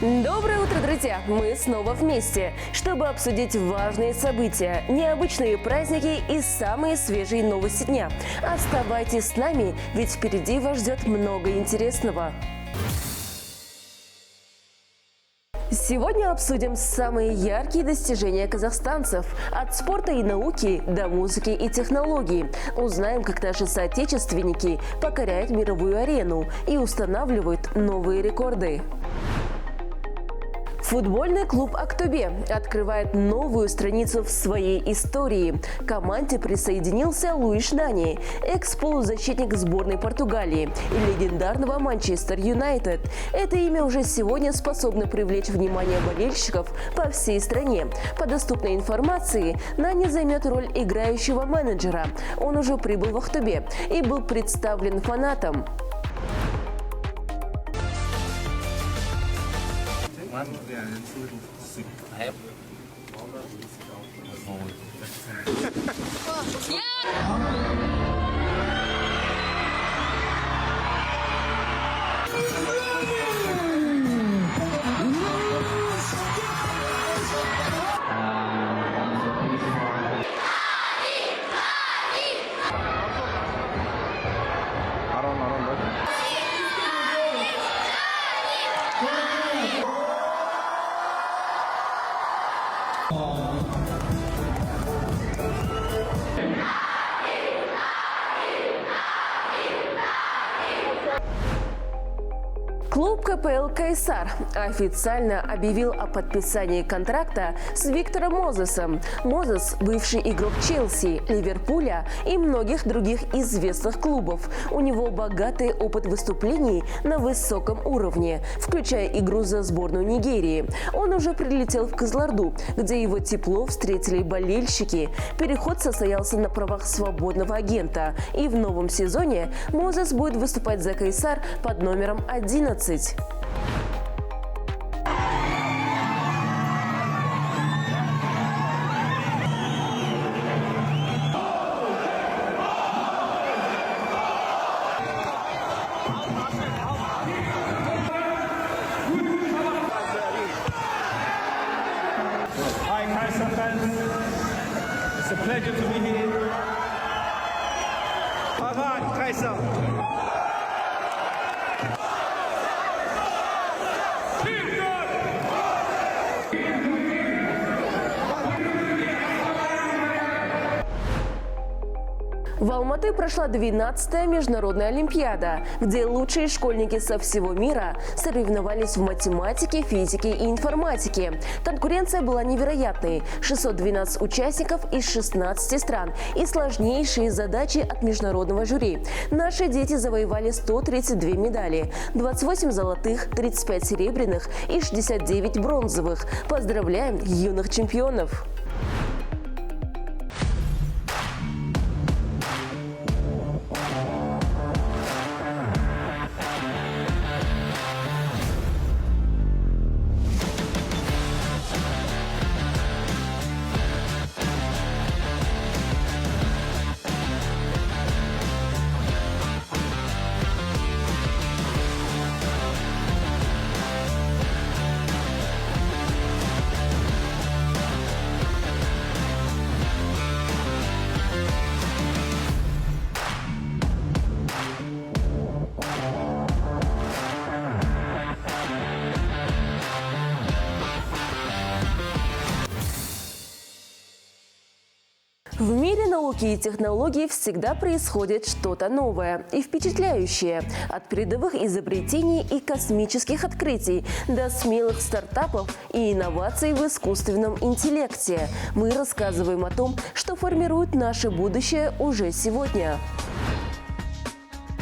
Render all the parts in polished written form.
Доброе утро, друзья! Мы снова вместе, чтобы обсудить важные события, необычные праздники и самые свежие новости дня. Оставайтесь с нами, ведь впереди вас ждет много интересного. Сегодня обсудим самые яркие достижения казахстанцев. От спорта и науки до музыки и технологий. Узнаем, как наши соотечественники покоряют мировую арену и устанавливают новые рекорды. Футбольный клуб «Актобе» открывает новую страницу в своей истории. К команде присоединился Луиш Нани, экс-полузащитник сборной Португалии и легендарного Манчестер Юнайтед. Это имя уже сегодня способно привлечь внимание болельщиков по всей стране. По доступной информации, Нани займет роль играющего менеджера. Он уже прибыл в «Актобе» и был представлен фанатам. Клуб КПЛ «Кайсар» официально объявил о подписании контракта с Виктором Мозесом. Мозес – бывший игрок Челси, Ливерпуля и многих других известных клубов. У него богатый опыт выступлений на высоком уровне, включая игру за сборную Нигерии. Он уже прилетел в Кызылорду, где его тепло встретили болельщики. Переход состоялся на правах свободного агента. И в новом сезоне Мозес будет выступать за «Кайсар» под номером 11. Hi, Kaiser fans. It's a pleasure to be here. Hi, Kaiser. В Алматы прошла 12-я международная олимпиада, где лучшие школьники со всего мира соревновались в математике, физике и информатике. Конкуренция была невероятной – 612 участников из 16 стран и сложнейшие задачи от международного жюри. Наши дети завоевали 132 медали – 28 золотых, 35 серебряных и 69 бронзовых. Поздравляем юных чемпионов! В мире науки и технологий всегда происходит что-то новое и впечатляющее. От передовых изобретений и космических открытий до смелых стартапов и инноваций в искусственном интеллекте. Мы рассказываем о том, что формирует наше будущее уже сегодня.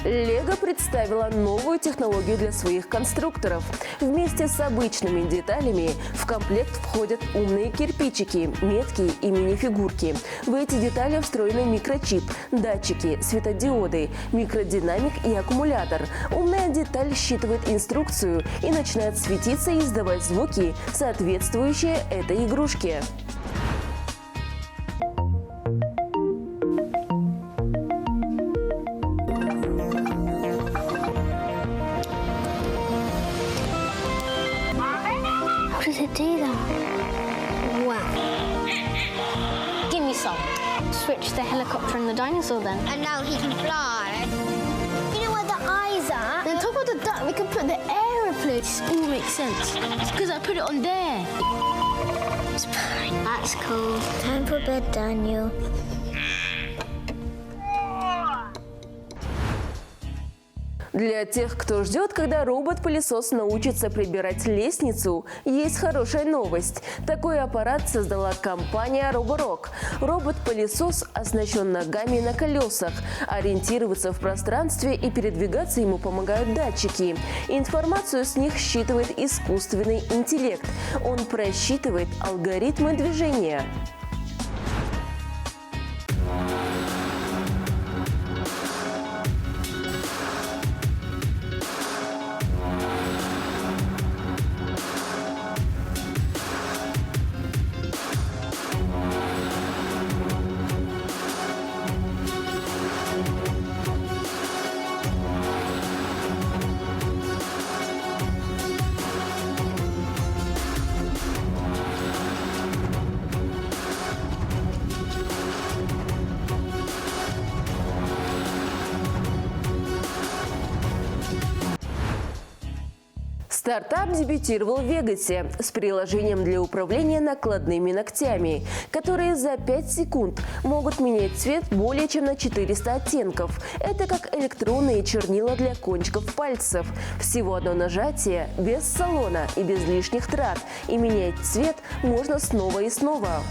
Лего представила новую технологию для своих конструкторов. Вместе с обычными деталями в комплект входят умные кирпичики, метки и мини-фигурки. В эти детали встроены микрочип, датчики, светодиоды, микродинамик и аккумулятор. Умная деталь считывает инструкцию и начинает светиться и издавать звуки, соответствующие этой игрушке. Switch the helicopter and the dinosaur then. And now he can fly. You know where the eyes are? On top of the duck, we can put the aeroplane. This all makes sense. It's because I put it on there. That's cool. Time for bed, Daniel. Для тех, кто ждет, когда робот-пылесос научится прибирать лестницу, есть хорошая новость. Такой аппарат создала компания Roborock. Робот-пылесос оснащен ногами на колесах. Ориентироваться в пространстве и передвигаться ему помогают датчики. Информацию с них считывает искусственный интеллект. Он просчитывает алгоритмы движения. Стартап дебютировал в Вегасе с приложением для управления накладными ногтями, которые за 5 секунд могут менять цвет более чем на 400 оттенков. Это как электронные чернила для кончиков пальцев. Всего одно нажатие, без салона и без лишних трат. И менять цвет можно снова и снова.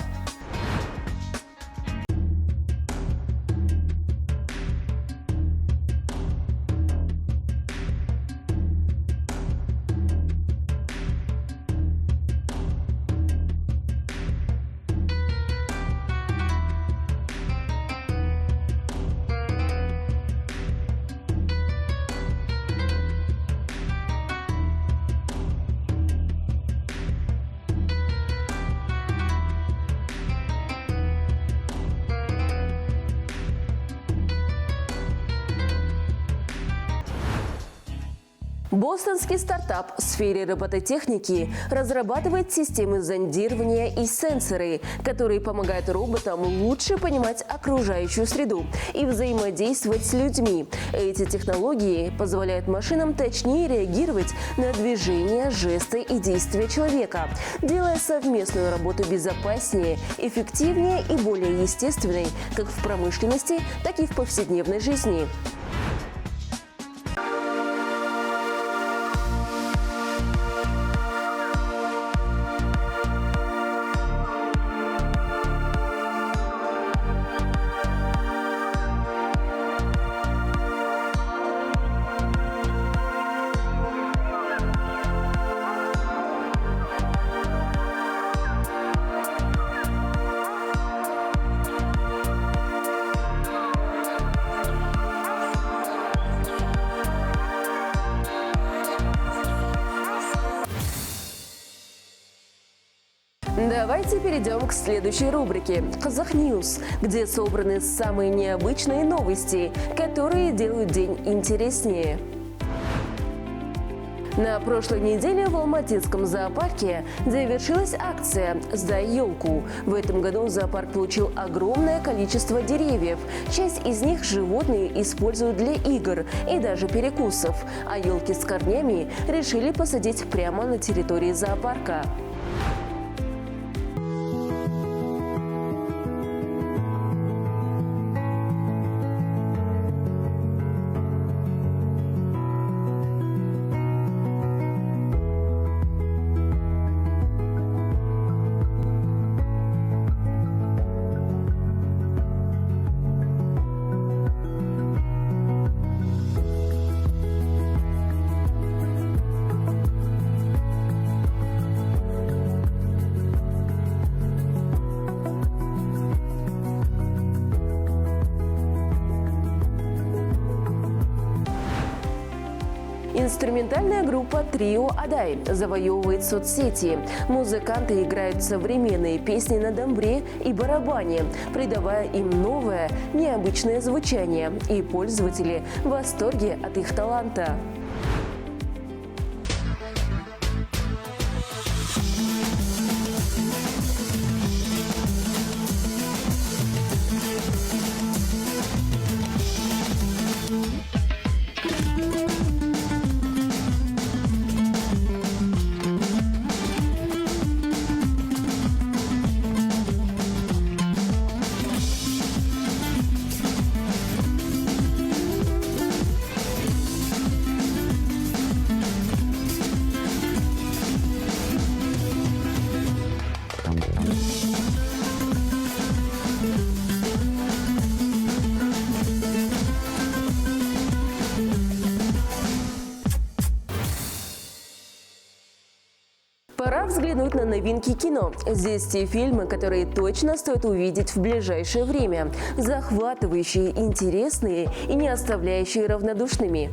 Бостонский стартап в сфере робототехники разрабатывает системы зондирования и сенсоры, которые помогают роботам лучше понимать окружающую среду и взаимодействовать с людьми. Эти технологии позволяют машинам точнее реагировать на движения, жесты и действия человека, делая совместную работу безопаснее, эффективнее и более естественной как в промышленности, так и в повседневной жизни. Давайте перейдем к следующей рубрике «Казах Ньюс», где собраны самые необычные новости, которые делают день интереснее. На прошлой неделе в Алматинском зоопарке завершилась акция «Сдай елку». В этом году зоопарк получил огромное количество деревьев. Часть из них животные используют для игр и даже перекусов, а елки с корнями решили посадить прямо на территории зоопарка. Инструментальная группа «Трио Адай» завоевывает соцсети. Музыканты играют современные песни на домбре и барабане, придавая им новое, необычное звучание, и пользователи в восторге от их таланта. претендует на новинки кино. Здесь те фильмы, которые точно стоит увидеть в ближайшее время. Захватывающие, интересные и не оставляющие равнодушными.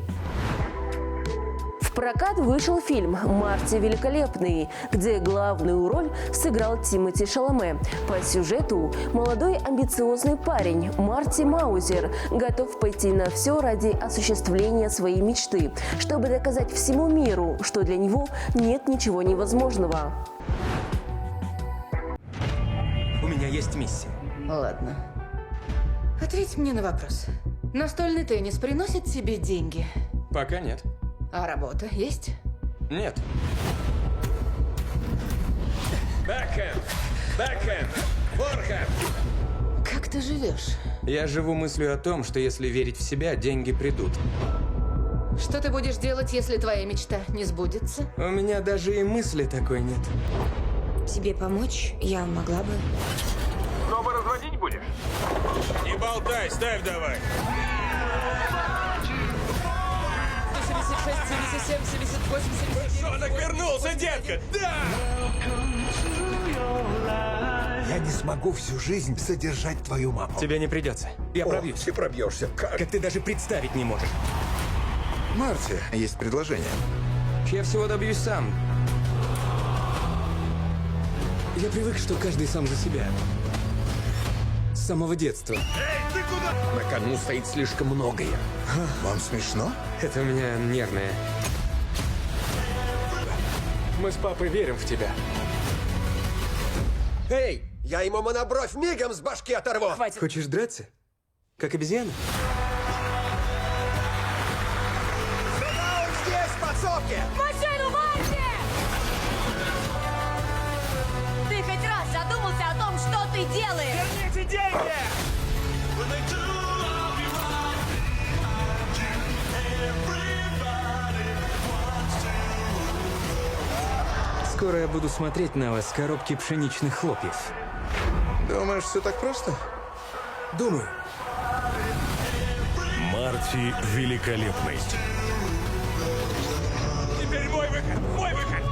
В прокат вышел фильм «Марти Великолепный», где главную роль сыграл Тимоти Шаломе. По сюжету молодой амбициозный парень Марти Маузер готов пойти на все ради осуществления своей мечты, чтобы доказать всему миру, что для него нет ничего невозможного. У меня есть миссия. Ладно. Ответь мне на вопрос. Настольный теннис приносит тебе деньги? Пока нет. А работа есть? Нет. Бэкхенд! Бэкхенд! Форхенд! Как ты живешь? Я живу мыслью о том, что если верить в себя, деньги придут. Что ты будешь делать, если твоя мечта не сбудется? У меня даже и мысли такой нет. Тебе помочь я могла бы. Снова разводить будешь? Не болтай, ставь давай! 76, 77, 78, 79. Шонок вернулся, детка! Да! Я не смогу всю жизнь содержать твою маму. Тебе не придется. Я пробьюсь. Ты пробьешься. Как? Как ты даже представить не можешь. Марти, есть предложение. Я всего добьюсь сам. Я привык, что каждый сам за себя. С самого детства. На кону стоит слишком многое. Вам смешно? Это у меня нервное. Мы с папой верим в тебя. Эй, я ему монобровь мигом с башки оторву. Хочешь драться? Как обезьяна? Он здесь, в подсобке! Машину, Марти! Ты хоть раз задумался о том, что ты делаешь? Верните деньги! Скоро я буду смотреть на вас с коробки пшеничных хлопьев. Думаешь, все так просто? Думаю. Марти Великолепный. Теперь мой выход! Мой выход!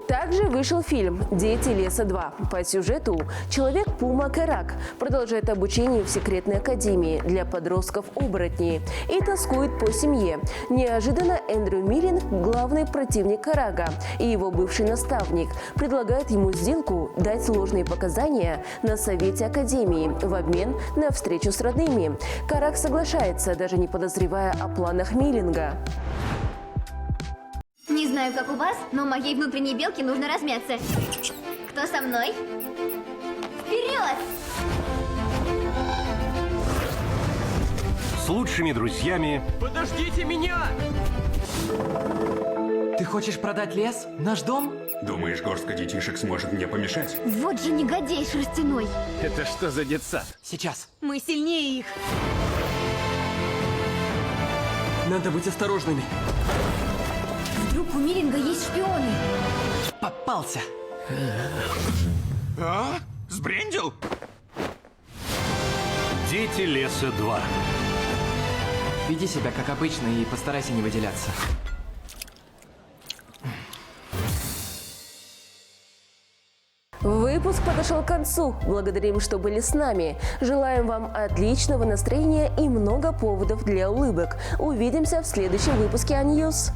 Также вышел фильм «Дети леса 2». По сюжету человек-пума Керак продолжает обучение в секретной академии для подростков-оборотней и тоскует по семье. Неожиданно Эндрю Миллинг, главный противник Керака и его бывший наставник, предлагает ему сделку дать ложные показания на совете академии в обмен на встречу с родными. Керак соглашается, даже не подозревая о планах Миллинга. Не знаю, как у вас, но моей внутренней белке нужно размяться. Кто со мной? Вперед! С лучшими друзьями Подождите меня! Ты хочешь продать лес? Наш дом? Думаешь, горстка детишек сможет мне помешать? Вот же негодяй шерстяной. Это что за детсад? Сейчас. Мы сильнее их. Надо быть осторожными. Вдруг у Миллинга есть шпионы? Попался. А? Сбрендил? Дети леса 2. Веди себя как обычно и постарайся не выделяться. Выпуск подошел к концу. Благодарим, что были с нами. Желаем вам отличного настроения и много поводов для улыбок. Увидимся в следующем выпуске Аньюз.